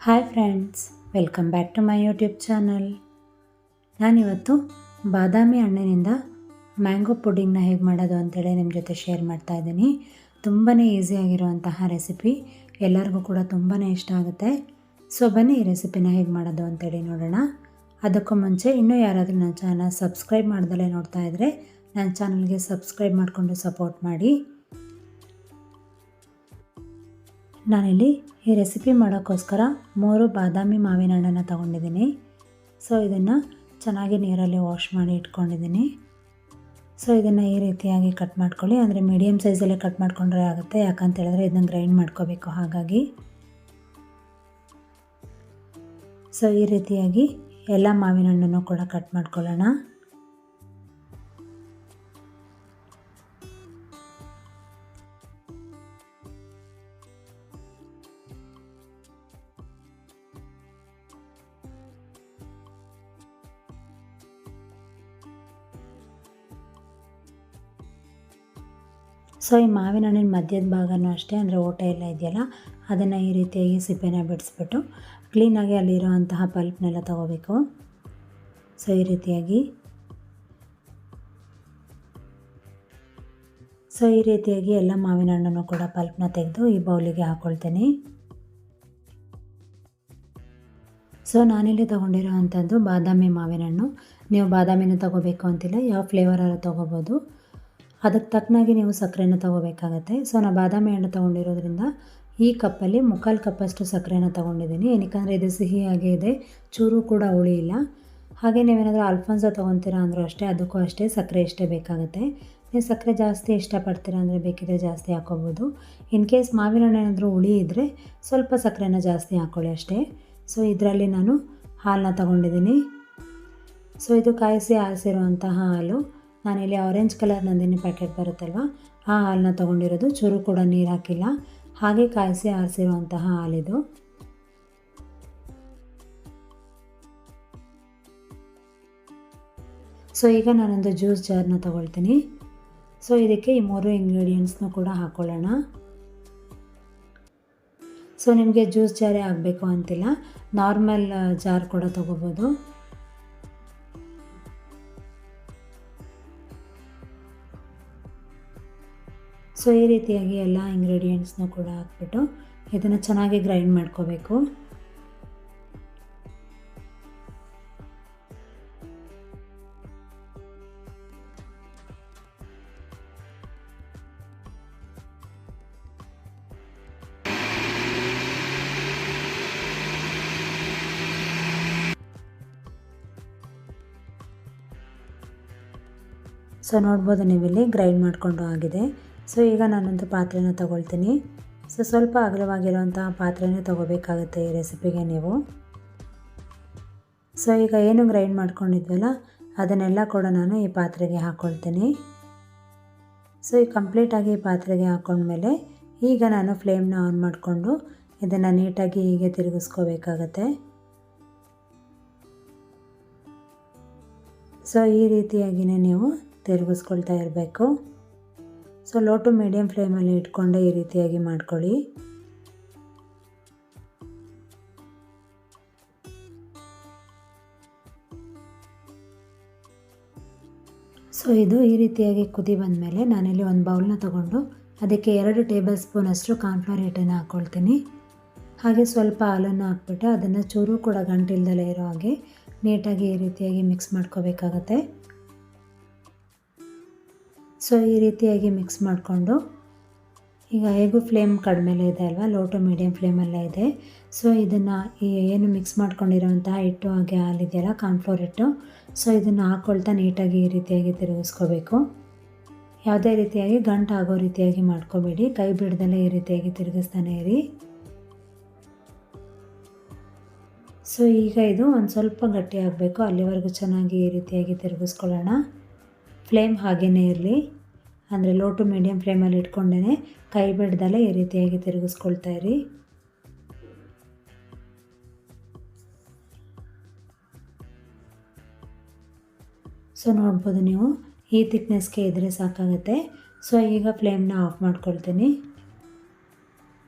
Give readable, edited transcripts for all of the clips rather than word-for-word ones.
Hi friends, welcome back to my YouTube channel. ನಾನಿವತ್ತು ಬಾದಾಮಿ ಹಣ್ಣಿನಿಂದ ಮ್ಯಾಂಗೋ ಪುಡಿಂಗ್ನ ಹೇಗೆ ಮಾಡೋದು ಅಂತೇಳಿ ನಿಮ್ಮ ಜೊತೆ ಶೇರ್ ಮಾಡ್ತಾ ಇದ್ದೀನಿ. ತುಂಬಾ ಈಸಿಯಾಗಿರುವಂತಹ ರೆಸಿಪಿ, ಎಲ್ಲರಿಗೂ ಕೂಡ ತುಂಬಾ ಇಷ್ಟ ಆಗುತ್ತೆ. ಸೊ ಬನ್ನಿ ಈ ರೆಸಿಪಿನ ಹೇಗೆ ಮಾಡೋದು ಅಂತೇಳಿ ನೋಡೋಣ. ಅದಕ್ಕೂ ಮುಂಚೆ ಇನ್ನೂ ಯಾರಾದರೂ ನನ್ನ ಚಾನಲ್ ಸಬ್ಸ್ಕ್ರೈಬ್ ಮಾಡ್ದಲೇ ನೋಡ್ತಾ ಇದ್ದರೆ ನನ್ನ ಚಾನಲ್ಗೆ ಸಬ್ಸ್ಕ್ರೈಬ್ ಮಾಡಿಕೊಂಡು ಸಪೋರ್ಟ್ ಮಾಡಿ. ನಾನಿಲ್ಲಿ ಈ ರೆಸಿಪಿ ಮಾಡೋಕ್ಕೋಸ್ಕರ 3 ಬಾದಾಮಿ ಮಾವಿನ ಹಣ್ಣನ್ನು ತೊಗೊಂಡಿದ್ದೀನಿ. ಸೊ ಇದನ್ನು ಚೆನ್ನಾಗಿ ನೀರಲ್ಲಿ ವಾಶ್ ಮಾಡಿ ಇಟ್ಕೊಂಡಿದ್ದೀನಿ. ಸೊ ಇದನ್ನು ಈ ರೀತಿಯಾಗಿ ಕಟ್ ಮಾಡ್ಕೊಳ್ಳಿ, ಅಂದರೆ ಮೀಡಿಯಮ್ ಸೈಜಲ್ಲೇ ಕಟ್ ಮಾಡಿಕೊಂಡ್ರೆ ಆಗುತ್ತೆ. ಯಾಕಂತ ಹೇಳಿದ್ರೆ ಇದನ್ನು ಗ್ರೈಂಡ್ ಮಾಡ್ಕೋಬೇಕು, ಹಾಗಾಗಿ. ಸೊ ಈ ರೀತಿಯಾಗಿ ಎಲ್ಲ ಮಾವಿನ ಹಣ್ಣನ್ನು ಕೂಡ ಕಟ್ ಮಾಡ್ಕೊಳ್ಳೋಣ. ಸೊ ಈ ಮಾವಿನ ಹಣ್ಣಿನ ಮಧ್ಯದ ಭಾಗನೂ ಅಷ್ಟೇ, ಅಂದರೆ ಓಟೆ ಎಲ್ಲ ಇದೆಯಲ್ಲ, ಅದನ್ನು ಈ ರೀತಿಯಾಗಿ ಸಿಪ್ಪೆನ ಬಿಡಿಸ್ಬಿಟ್ಟು ಕ್ಲೀನಾಗಿ ಅಲ್ಲಿರೋವಂತಹ ಪಲ್ಪ್ನೆಲ್ಲ ತೊಗೋಬೇಕು. ಸೊ ಈ ರೀತಿಯಾಗಿ ಎಲ್ಲ ಮಾವಿನ ಹಣ್ಣನ್ನು ಕೂಡ ಪಲ್ಪ್ನ ತೆಗೆದು ಈ ಬೌಲಿಗೆ ಹಾಕ್ಕೊಳ್ತೀನಿ. ಸೊ ನಾನಿಲ್ಲಿ ತೊಗೊಂಡಿರೋ ಅಂಥದ್ದು ಬಾದಾಮಿ ಮಾವಿನ ಹಣ್ಣು. ನೀವು ಬಾದಾಮಿನ ತೊಗೋಬೇಕು ಅಂತಿಲ್ಲ, ಯಾವ ಫ್ಲೇವರಾರು ತೊಗೋಬೋದು. ಅದಕ್ಕೆ ತಕ್ಕನಾಗಿ ನೀವು ಸಕ್ಕರೆನ ತೊಗೋಬೇಕಾಗತ್ತೆ. ಸೊ ನಾನು ಬಾದಾಮಿ ಹಣ್ಣು ತೊಗೊಂಡಿರೋದ್ರಿಂದ ಈ ಕಪ್ಪಲ್ಲಿ 3/4 ಕಪ್ಪಷ್ಟು ಸಕ್ಕರೆನ ತೊಗೊಂಡಿದ್ದೀನಿ. ಏನಕ್ಕಂದರೆ ಇದು ಸಿಹಿಯಾಗೇ ಇದೆ, ಚೂರು ಕೂಡ ಹುಳಿ ಇಲ್ಲ. ಹಾಗೆ ನೀವೇನಾದರೂ ಅಲ್ಫಾನ್ಸೋ ತೊಗೊತೀರಾ ಅಂದರೂ ಅಷ್ಟೇ, ಅದಕ್ಕೂ ಅಷ್ಟೇ ಸಕ್ಕರೆ ಇಷ್ಟೇ ಬೇಕಾಗುತ್ತೆ. ನೀವು ಸಕ್ಕರೆ ಜಾಸ್ತಿ ಇಷ್ಟಪಡ್ತೀರಾ ಅಂದರೆ ಬೇಕಿದ್ರೆ ಜಾಸ್ತಿ ಹಾಕ್ಕೋಬೋದು. ಇನ್ ಕೇಸ್ ಮಾವಿನ ಹಣ್ಣು ಏನಾದರೂ ಹುಳಿ ಇದ್ದರೆ ಸ್ವಲ್ಪ ಸಕ್ಕರೆನ ಜಾಸ್ತಿ ಹಾಕ್ಕೊಳ್ಳಿ ಅಷ್ಟೇ. ಸೊ ಇದರಲ್ಲಿ ನಾನು ಹಾಲನ್ನ ತೊಗೊಂಡಿದ್ದೀನಿ. ಸೊ ಇದು ಕಾಯಿಸಿ ಆರಿಸಿರುವಂತಹ ಹಾಲು. ನಾನಿಲ್ಲಿ ಆರೆಂಜ್ ಕಲರ್ ನಂದಿನಿ ಪ್ಯಾಕೆಟ್ ಬರುತ್ತಲ್ವ, ಆ ಹಾಲನ್ನ ತೊಗೊಂಡಿರೋದು. ಚೂರು ಕೂಡ ನೀರು ಹಾಕಿಲ್ಲ, ಹಾಗೆ ಕಾಯಿಸಿ ಆರಿಸಿರುವಂತಹ ಹಾಲಿದು. ಸೊ ಈಗ ನಾನೊಂದು ಜ್ಯೂಸ್ ಜಾರ್ನ ತೊಗೊಳ್ತೀನಿ. ಸೊ ಇದಕ್ಕೆ ಈ 3 ಇಂಗ್ರೀಡಿಯೆಂಟ್ಸ್ನೂ ಕೂಡ ಹಾಕ್ಕೊಳ್ಳೋಣ. ಸೊ ನಿಮಗೆ ಜ್ಯೂಸ್ ಜಾರೇ ಆಗಬೇಕು ಅಂತಿಲ್ಲ, ನಾರ್ಮಲ್ ಜಾರ್ ಕೂಡ ತೊಗೋಬೋದು. ಸೊ ಈ ರೀತಿಯಾಗಿ ಎಲ್ಲ ಇಂಗ್ರೀಡಿಯೆಂಟ್ಸ್ನೂ ಕೂಡ ಹಾಕ್ಬಿಟ್ಟು ಇದನ್ನು ಚೆನ್ನಾಗಿ ಗ್ರೈಂಡ್ ಮಾಡ್ಕೋಬೇಕು. ಸೊ ನೋಡ್ಬೋದು ನೀವಿಲ್ಲಿ ಗ್ರೈಂಡ್ ಮಾಡಿಕೊಂಡು ಆಗಿದೆ. ಸೊ ಈಗ ನಾನೊಂದು ಪಾತ್ರೆನ ತೊಗೊಳ್ತೀನಿ. ಸೊ ಸ್ವಲ್ಪ ಅಗಲವಾಗಿರುವಂತಹ ಪಾತ್ರೆನೇ ತೊಗೋಬೇಕಾಗುತ್ತೆ ಈ ರೆಸಿಪಿಗೆ ನೀವು. ಸೊ ಈಗ ಏನು ಗ್ರೈಂಡ್ ಮಾಡ್ಕೊಂಡಿದ್ವಲ್ಲ ಅದನ್ನೆಲ್ಲ ಕೂಡ ನಾನು ಈ ಪಾತ್ರೆಗೆ ಹಾಕ್ಕೊಳ್ತೀನಿ. ಸೊ ಈ ಕಂಪ್ಲೀಟಾಗಿ ಈ ಪಾತ್ರೆಗೆ ಹಾಕ್ಕೊಂಡ್ಮೇಲೆ ಈಗ ನಾನು ಫ್ಲೇಮ್ನ ಆನ್ ಮಾಡಿಕೊಂಡು ಇದನ್ನು ನೀಟಾಗಿ ಹೀಗೆ ತಿರುಗಿಸ್ಕೋಬೇಕಾಗತ್ತೆ. ಸೊ ಈ ರೀತಿಯಾಗಿಯೇ ನೀವು ತಿರುಗಿಸ್ಕೊಳ್ತಾ ಇರಬೇಕು. ಸೊ ಲೋ ಟು ಮೀಡಿಯಮ್ ಫ್ಲೇಮಲ್ಲಿ ಇಟ್ಕೊಂಡೆ ಈ ರೀತಿಯಾಗಿ ಮಾಡ್ಕೊಳ್ಳಿ. ಸೊ ಇದು ಈ ರೀತಿಯಾಗಿ ಕುದಿ ಬಂದಮೇಲೆ ನಾನಿಲ್ಲಿ ಒಂದು ಬೌಲ್ನ ತೊಗೊಂಡು ಅದಕ್ಕೆ 2 ಟೇಬಲ್ ಸ್ಪೂನಷ್ಟು ಕಾರ್ನ್ಫ್ಲವರ್ ಹಿಟ್ಟನ್ನು ಹಾಕ್ಕೊಳ್ತೀನಿ. ಹಾಗೆ ಸ್ವಲ್ಪ ಹಾಲನ್ನು ಹಾಕ್ಬಿಟ್ಟು ಅದನ್ನು ಚೂರು ಕೂಡ ಗಂಟಿಲ್ದಲೇ ಇರೋ ಹಾಗೆ ನೀಟಾಗಿ ಈ ರೀತಿಯಾಗಿ ಮಿಕ್ಸ್ ಮಾಡ್ಕೋಬೇಕಾಗತ್ತೆ. ಸೊ ಈ ರೀತಿಯಾಗಿ ಮಿಕ್ಸ್ ಮಾಡಿಕೊಂಡು ಈಗ ಹೇಗೂ ಫ್ಲೇಮ್ ಕಡಿಮೆಲೇ ಇದೆ ಅಲ್ವಾ, ಲೋ ಟು ಮೀಡಿಯಮ್ ಫ್ಲೇಮಲ್ಲೇ ಇದೆ. ಸೊ ಇದನ್ನು ಏನು ಮಿಕ್ಸ್ ಮಾಡ್ಕೊಂಡಿರೋಂತಹ ಹಿಟ್ಟು ಹಾಗೆ ಹಾಲಿದೆಯಲ್ಲ, ಕಾರ್ನ್ಫ್ಲೋರ್ ಹಿಟ್ಟು, ಸೊ ಇದನ್ನು ಹಾಕ್ಕೊಳ್ತಾ ನೀಟಾಗಿ ಈ ರೀತಿಯಾಗಿ ತಿರುಗಿಸ್ಕೋಬೇಕು. ಯಾವುದೇ ರೀತಿಯಾಗಿ ಗಂಟು ಆಗೋ ರೀತಿಯಾಗಿ ಮಾಡ್ಕೋಬೇಡಿ, ಕೈ ಬಿಡ್ದಲೇ ಈ ರೀತಿಯಾಗಿ ತಿರುಗಿಸ್ತಾನೆ ಇರಿ. ಸೊ ಈಗ ಇದು ಒಂದು ಸ್ವಲ್ಪ ಗಟ್ಟಿ ಆಗಬೇಕು, ಅಲ್ಲಿವರೆಗೂ ಚೆನ್ನಾಗಿ ಈ ರೀತಿಯಾಗಿ ತಿರುಗಿಸ್ಕೊಳ್ಳೋಣ. ಫ್ಲೇಮ್ ಹಾಗೇ ಇರಲಿ, ಅಂದರೆ ಲೋ ಟು ಮೀಡಿಯಮ್ ಫ್ಲೇಮಲ್ಲಿ ಇಟ್ಕೊಂಡೇ ಕೈ ಬಿಡ್ದಲೇ ಈ ರೀತಿಯಾಗಿ ತಿರುಗಿಸ್ಕೊಳ್ತಾ ಇರಿ. ಸೊ ನೋಡ್ಬೋದು ನೀವು, ಈ ಥಿಕ್ನೆಸ್ಗೆ ಇದ್ದರೆ ಸಾಕಾಗುತ್ತೆ. ಸೊ ಈಗ ಫ್ಲೇಮ್ನ ಆಫ್ ಮಾಡ್ಕೊಳ್ತೀನಿ.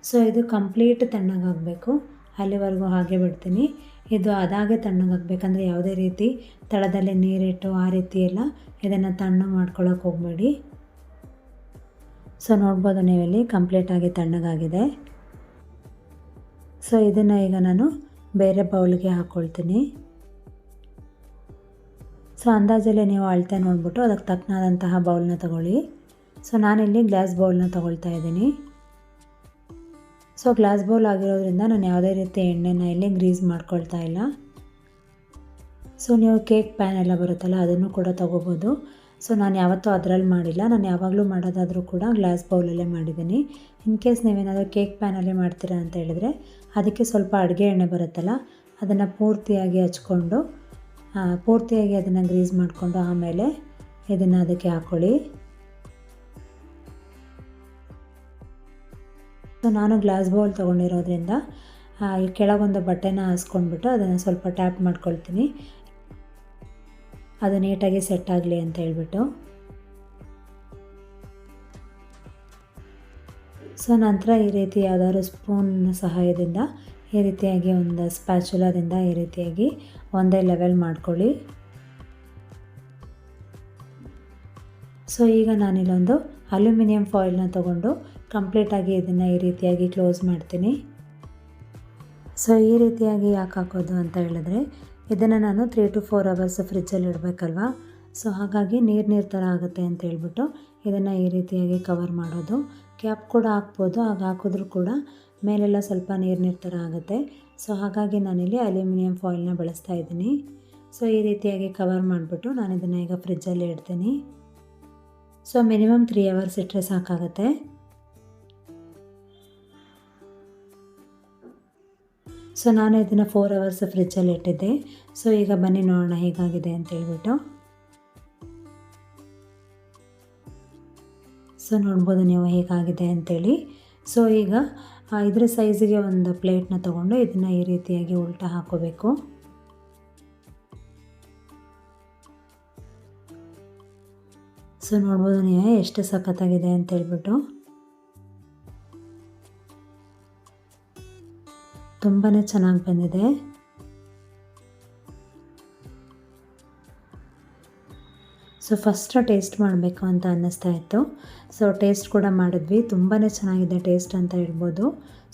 ಸೊ ಇದು ಕಂಪ್ಲೀಟ್ ತಣ್ಣಗಾಗಬೇಕು, ಅಲ್ಲಿವರೆಗೂ ಹಾಗೆ ಬಿಡ್ತೀನಿ. ಇದು ಅದಾಗೆ ತಣ್ಣಗಾಗಬೇಕಂದ್ರೆ ಯಾವುದೇ ರೀತಿ ತಳದಲ್ಲಿ ನೀರಿಟ್ಟು ಆ ರೀತಿ ಎಲ್ಲ ಇದನ್ನು ತಣ್ಣಗೆ ಮಾಡ್ಕೊಳ್ಳೋಕೆ ಹೋಗಬೇಡಿ. ಸೊ ನೋಡ್ಬೋದು ನೀವಿಲ್ಲಿ ಕಂಪ್ಲೀಟಾಗಿ ತಣ್ಣಗಾಗಿದೆ. ಸೊ ಇದನ್ನು ಈಗ ನಾನು ಬೇರೆ ಬೌಲ್ಗೆ ಹಾಕ್ಕೊಳ್ತೀನಿ. ಸೊ ಅಂದಾಜಲ್ಲಿ ನೀವು ಅಳತೆ ನೋಡಿಬಿಟ್ಟು ಅದಕ್ಕೆ ತಕ್ಕನಾದಂತಹ ಬೌಲ್ನ ತಗೊಳ್ಳಿ. ಸೊ ನಾನಿಲ್ಲಿ ಗ್ಲಾಸ್ ಬೌಲ್ನ ತೊಗೊಳ್ತಾ ಇದ್ದೀನಿ. ಸೊ ಗ್ಲಾಸ್ ಬೌಲ್ ಆಗಿರೋದ್ರಿಂದ ನಾನು ಯಾವುದೇ ರೀತಿ ಎಣ್ಣೆನ ಇಲ್ಲಿ ಗ್ರೀಸ್ ಮಾಡ್ಕೊಳ್ತಾ ಇಲ್ಲ. ಸೊ ನೀವು ಕೇಕ್ ಪ್ಯಾನ್ ಎಲ್ಲ ಬರುತ್ತಲ್ಲ ಅದನ್ನು ಕೂಡ ತೊಗೋಬೋದು. ಸೊ ನಾನು ಯಾವತ್ತೂ ಅದರಲ್ಲಿ ಮಾಡಿಲ್ಲ, ನಾನು ಯಾವಾಗಲೂ ಮಾಡೋದಾದರೂ ಕೂಡ ಗ್ಲಾಸ್ ಬೌಲಲ್ಲೇ ಮಾಡಿದ್ದೀನಿ. ಇನ್ ಕೇಸ್ ನೀವೇನಾದರೂ ಕೇಕ್ ಪ್ಯಾನಲ್ಲಿ ಮಾಡ್ತೀರಾ ಅಂತ ಹೇಳಿದರೆ ಅದಕ್ಕೆ ಸ್ವಲ್ಪ ಅಡುಗೆ ಎಣ್ಣೆ ಬರುತ್ತಲ್ಲ ಅದನ್ನು ಪೂರ್ತಿಯಾಗಿ ಹಚ್ಕೊಂಡು ಪೂರ್ತಿಯಾಗಿ ಅದನ್ನು ಗ್ರೀಸ್ ಮಾಡಿಕೊಂಡು ಆಮೇಲೆ ಇದನ್ನು ಅದಕ್ಕೆ ಹಾಕ್ಕೊಳ್ಳಿ. ಸೊ ನಾನು ಗ್ಲಾಸ್ ಬೌಲ್ ತೊಗೊಂಡಿರೋದ್ರಿಂದ ಈ ಕೆಳಗೊಂದು ಬಟ್ಟೆನ ಹಾಸ್ಕೊಂಡ್ಬಿಟ್ಟು ಅದನ್ನು ಸ್ವಲ್ಪ ಟ್ಯಾಪ್ ಮಾಡ್ಕೊಳ್ತೀನಿ, ಅದು ನೀಟಾಗಿ ಸೆಟ್ ಆಗಲಿ ಅಂತ ಹೇಳ್ಬಿಟ್ಟು. ಸೊ ನಂತರ ಈ ರೀತಿ ಯಾವುದಾದ್ರು ಸ್ಪೂನ್ ಸಹಾಯದಿಂದ ಈ ರೀತಿಯಾಗಿ ಒಂದು ಸ್ಪ್ಯಾಚುಲಾದಿಂದ ಈ ರೀತಿಯಾಗಿ ಒಂದೇ ಲೆವೆಲ್ ಮಾಡ್ಕೊಳ್ಳಿ. ಸೊ ಈಗ ನಾನಿಲ್ಲೊಂದು ಅಲ್ಯೂಮಿನಿಯಂ ಫಾಯಿಲ್ನ ತೊಗೊಂಡು ಕಂಪ್ಲೀಟಾಗಿ ಇದನ್ನು ಈ ರೀತಿಯಾಗಿ ಕ್ಲೋಸ್ ಮಾಡ್ತೀನಿ. ಸೊ ಈ ರೀತಿಯಾಗಿ ಯಾಕೆ ಹಾಕೋದು ಅಂತ ಹೇಳಿದ್ರೆ ಇದನ್ನು ನಾನು 3 to 4 hours ಫ್ರಿಜ್ಜಲ್ಲಿ ಇಡಬೇಕಲ್ವ. ಸೊ ಹಾಗಾಗಿ ನೀರು ಥರ ಆಗುತ್ತೆ ಅಂತ ಹೇಳ್ಬಿಟ್ಟು ಇದನ್ನು ಈ ರೀತಿಯಾಗಿ ಕವರ್ ಮಾಡೋದು. ಕ್ಯಾಪ್ ಕೂಡ ಹಾಕ್ಬೋದು, ಆಗ ಹಾಕಿದ್ರೂ ಕೂಡ ಮೇಲೆಲ್ಲ ಸ್ವಲ್ಪ ನೀರು ಥರ ಆಗುತ್ತೆ. ಸೊ ಹಾಗಾಗಿ ನಾನಿಲ್ಲಿ ಅಲ್ಯೂಮಿನಿಯಂ ಫಾಯಿಲ್ನ ಬಳಸ್ತಾ ಇದ್ದೀನಿ. ಸೊ ಈ ರೀತಿಯಾಗಿ ಕವರ್ ಮಾಡಿಬಿಟ್ಟು ನಾನು ಇದನ್ನು ಈಗ ಫ್ರಿಜ್ಜಲ್ಲಿ ಇಡ್ತೀನಿ. ಸೊ ಮಿನಿಮಮ್ 3 hours ಇಟ್ಟರೆ ಸಾಕಾಗುತ್ತೆ. ಸೊ ನಾನು ಇದನ್ನು 4 hours ಫ್ರಿಜ್ಜಲ್ಲಿ ಇಟ್ಟಿದ್ದೆ. ಸೊ ಈಗ ಬನ್ನಿ ನೋಡೋಣ ಹೇಗಾಗಿದೆ ಅಂತ ಹೇಳ್ಬಿಟ್ಟು. ಸೊ ನೋಡ್ಬೋದು ನೀವು ಹೇಗಾಗಿದೆ ಅಂತೇಳಿ. ಸೊ ಈಗ ಇದರ ಸೈಜಿಗೆ ಒಂದು ಪ್ಲೇಟ್ನ ತೊಗೊಂಡು ಇದನ್ನು ಈ ರೀತಿಯಾಗಿ ಉಲ್ಟಾ ಹಾಕೋಬೇಕು. ಸೊ ನೋಡ್ಬೋದು ನೀವೇ ಎಷ್ಟು ಸಖತ್ತಾಗಿದೆ ಅಂತ ಹೇಳ್ಬಿಟ್ಟು. ತುಂಬಾ ಚೆನ್ನಾಗಿ ಬಂದಿದೆ. ಸೊ ಫಸ್ಟ್ ಟೇಸ್ಟ್ ಮಾಡಬೇಕು ಅಂತ ಅನ್ನಿಸ್ತಾ ಇತ್ತು. ಸೊ ಟೇಸ್ಟ್ ಕೂಡ ಮಾಡಿದ್ವಿ, ತುಂಬಾ ಚೆನ್ನಾಗಿದೆ ಟೇಸ್ಟ್ ಅಂತ ಹೇಳ್ಬೋದು.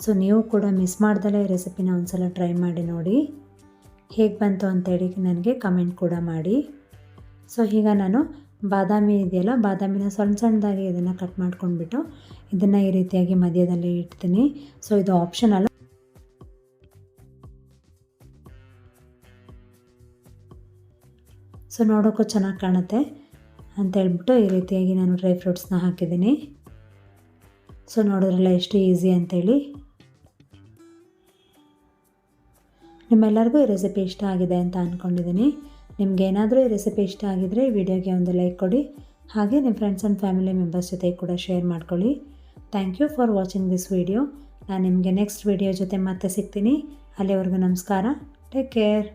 ಸೊ ನೀವು ಕೂಡ ಮಿಸ್ ಮಾಡ್ದಲೇ ಈ ರೆಸಿಪಿನ ಒಂದ್ಸಲ ಟ್ರೈ ಮಾಡಿ ನೋಡಿ, ಹೇಗೆ ಬಂತು ಅಂತೇಳಿ ನನಗೆ ಕಮೆಂಟ್ ಕೂಡ ಮಾಡಿ. ಸೊ ಈಗ ನಾನು ಬಾದಾಮಿ ಇದೆಯಲ್ಲ, ಬಾದಾಮಿನ ಸಣ್ಣ ಸಣ್ಣದಾಗಿ ಇದನ್ನು ಕಟ್ ಮಾಡ್ಕೊಂಡ್ಬಿಟ್ಟು ಇದನ್ನು ಈ ರೀತಿಯಾಗಿ ಮಧ್ಯದಲ್ಲಿ ಇಡ್ತೀನಿ. ಸೊ ಇದು ಆಪ್ಷನಲ್. ಸೊ ನೋಡೋಕ್ಕೂ ಚೆನ್ನಾಗಿ ಕಾಣುತ್ತೆ ಅಂತ ಹೇಳ್ಬಿಟ್ಟು ಈ ರೀತಿಯಾಗಿ ನಾನು ಡ್ರೈ ಫ್ರೂಟ್ಸ್ನ ಹಾಕಿದ್ದೀನಿ. ಸೊ ನೋಡಿದ್ರಲ್ಲ ಎಷ್ಟು ಈಸಿ ಅಂತೇಳಿ. ನಿಮ್ಮೆಲ್ಲರಿಗೂ ಈ ರೆಸಿಪಿ ಇಷ್ಟ ಆಗಿದೆ ಅಂತ ಅಂದ್ಕೊಂಡಿದ್ದೀನಿ. ನಿಮಗೇನಾದರೂ ಈ ರೆಸಿಪಿ ಇಷ್ಟ ಆಗಿದರೆ ಈ ವಿಡಿಯೋಗೆ ಒಂದು ಲೈಕ್ ಕೊಡಿ, ಹಾಗೆ ನಿಮ್ಮ ಫ್ರೆಂಡ್ಸ್ ಆ್ಯಂಡ್ ಫ್ಯಾಮಿಲಿ ಮೆಂಬರ್ಸ್ ಜೊತೆ ಕೂಡ ಶೇರ್ ಮಾಡ್ಕೊಳ್ಳಿ. Thank you for watching this video. ನಾನು ನಿಮಗೆ ನೆಕ್ಸ್ಟ್ ವಿಡಿಯೋ ಜೊತೆ ಮತ್ತೆ ಸಿಗ್ತೀನಿ. ಅಲ್ಲಿವರೆಗೂ ನಮಸ್ಕಾರ. Take care.